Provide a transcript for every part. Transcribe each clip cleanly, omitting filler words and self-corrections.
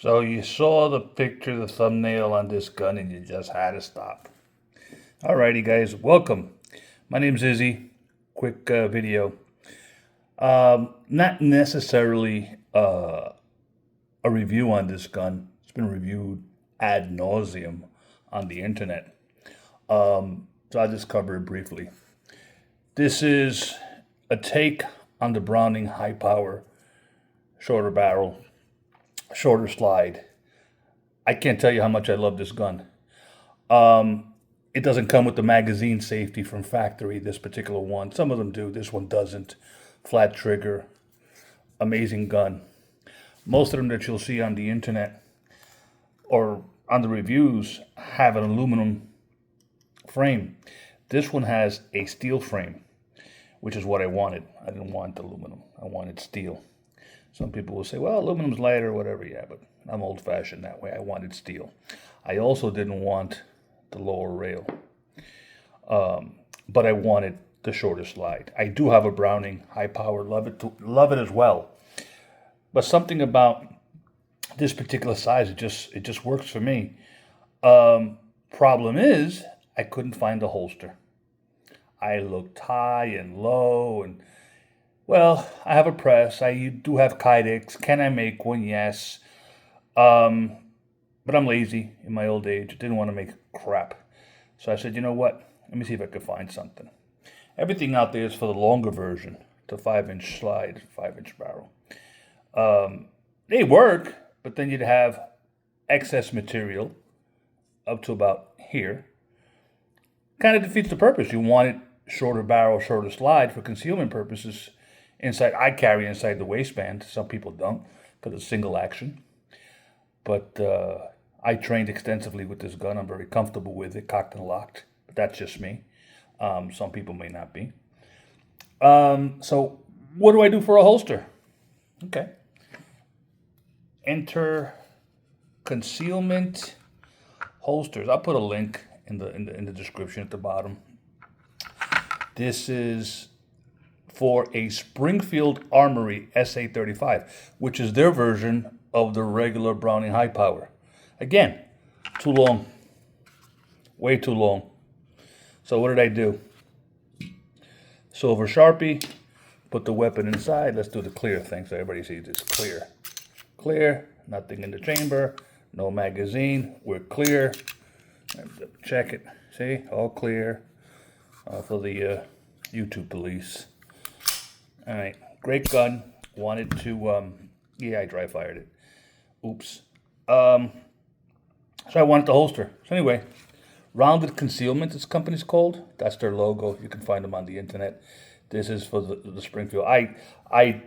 So you saw the picture, the thumbnail on this gun, and you just had to stop. Alrighty, guys, welcome. My name's Izzy. Quick video. Not necessarily a review on this gun. It's been reviewed ad nauseum on the internet. So I'll just cover it briefly. This is a take on the Browning high power, shorter barrel, shorter slide. I can't tell you how much I love this gun. It doesn't come with the magazine safety from factory, this particular one. Some of them do, this one doesn't. Flat trigger, amazing gun. Most of them that you'll see on the internet or on the reviews have an aluminum frame. This one has a steel frame, which is what I wanted. I didn't want aluminum, I wanted steel. Some people will say, well, aluminum's lighter or whatever. Yeah, but I'm old-fashioned that way. I wanted steel. I also didn't want the lower rail, but I wanted the shorter slide. I do have a Browning high power, love it as well. But something about this particular size, it just works for me. Problem is, I couldn't find a holster. I looked high and low, and well, I have a press. I do have Kydex. Can I make one? Yes. But I'm lazy in my old age. Didn't want to make crap. So I said, you know what? Let me see if I could find something. Everything out there is for the longer version, the 5-inch slide, 5-inch barrel. They work, but then you'd have excess material up to about here. Kind of defeats the purpose. You want it shorter barrel, shorter slide for concealment purposes. Inside, I carry inside the waistband. Some people don't because it's single action. But I trained extensively with this gun. I'm very comfortable with it, cocked and locked. But that's just me. Some people may not be. So what do I do for a holster? Okay. Enter concealment holsters. I'll put a link in the description at the bottom. This is for a Springfield Armory SA35, which is their version of the regular Browning high power. Again, too long, way too long. So what did I do? Silver Sharpie, put the weapon inside. Let's do the clear thing so everybody sees it's clear. Clear, nothing in the chamber, no magazine, we're clear. Check it, see, all clear for the YouTube police. All right, great gun. Wanted to, yeah, I dry fired it. Oops. So I wanted the holster. So anyway, Rounded Concealment, this company's called. That's their logo. You can find them on the internet. This is for the Springfield. I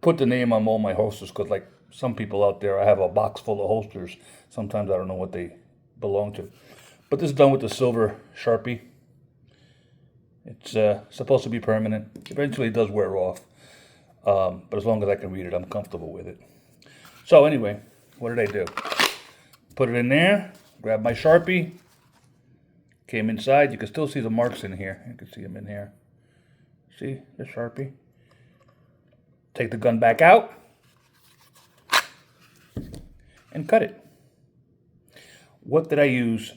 put the name on all my holsters because, like some people out there, I have a box full of holsters. Sometimes I don't know what they belong to. But this is done with the Silver Sharpie. It's supposed to be permanent. Eventually it does wear off. But as long as I can read it, I'm comfortable with it. So anyway, what did I do? Put it in there, grab my Sharpie, came inside. You can still see the marks in here. You can see them in here. See the Sharpie? Take the gun back out and cut it. What did I use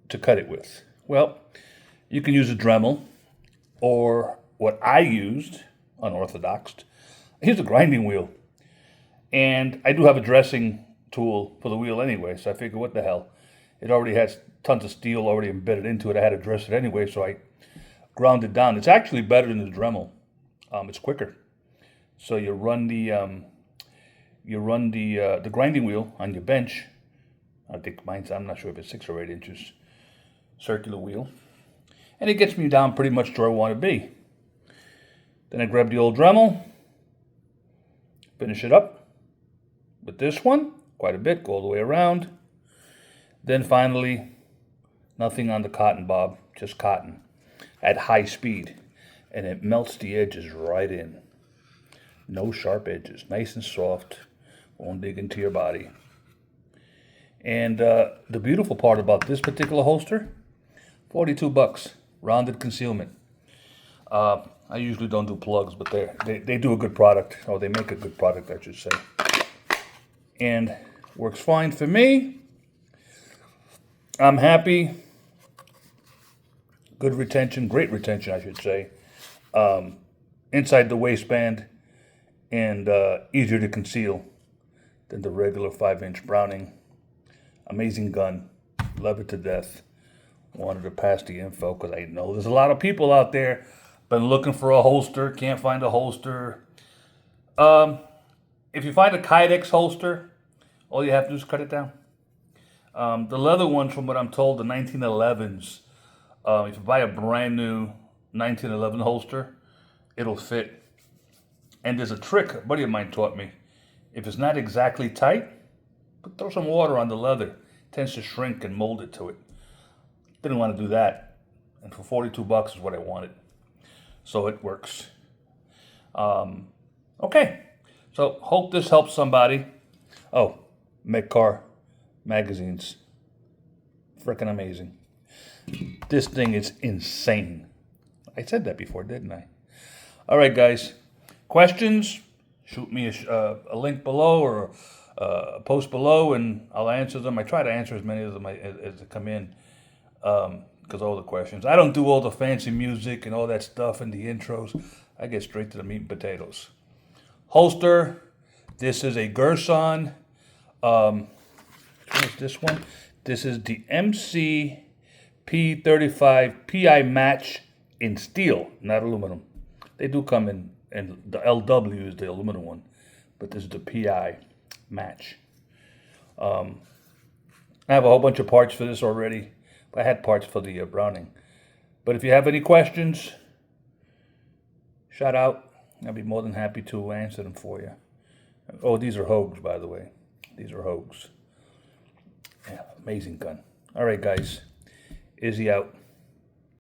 to cut it with? Well, you can use a Dremel, or what I used, unorthodox, I used a grinding wheel. And I do have a dressing tool for the wheel anyway, so I figured, what the hell? It already has tons of steel already embedded into it. I had to dress it anyway, so I ground it down. It's actually better than the Dremel. It's quicker. So you run the grinding wheel on your bench. I think mine's, I'm not sure if it's 6 or 8 inches, circular wheel. And it gets me down pretty much to where I want to be. Then I grab the old Dremel, finish it up with this one, quite a bit, go all the way around. Then finally, nothing on the cotton bob, just cotton at high speed. And it melts the edges right in. No sharp edges, nice and soft, won't dig into your body. And the beautiful part about this particular holster, $42, Rounded Concealment. I usually don't do plugs, but they do a good product, or they make a good product, I should say. and works fine for me. I'm happy. Good retention, great retention, I should say. Inside the waistband, and easier to conceal than the regular 5-inch Browning. Amazing gun. Love it to death. Wanted to pass the info because I know there's a lot of people out there been looking for a holster, can't find a holster. If you find a Kydex holster, all you have to do is cut it down. The leather ones, from what I'm told, the 1911s, if you buy a brand new 1911 holster, it'll fit. And there's a trick a buddy of mine taught me. If it's not exactly tight, throw some water on the leather. It tends to shrink and mold it to it. Didn't want to do that. And for $42 is what I wanted. So it works. Okay. So hope this helps somebody. Oh, Medcar magazines. Freaking amazing. This thing is insane. I said that before, didn't I? All right, guys. Questions? Shoot me a link below or a post below, and I'll answer them. I try to answer as many of them as they come in, because all the questions. I don't do all the fancy music and all that stuff in the intros. I get straight to the meat and potatoes. Holster. This is a Girsan. What is this one? This is the MCP35 PI match in steel, not aluminum. They do come in, and the LW is the aluminum one, but this is the PI match. I have a whole bunch of parts for this already. I had parts for the Browning. But if you have any questions, shout out. I'll be more than happy to answer them for you. Oh, these are Hogues, by the way. These are Hogues. Yeah, amazing gun. All right, guys. Izzy out.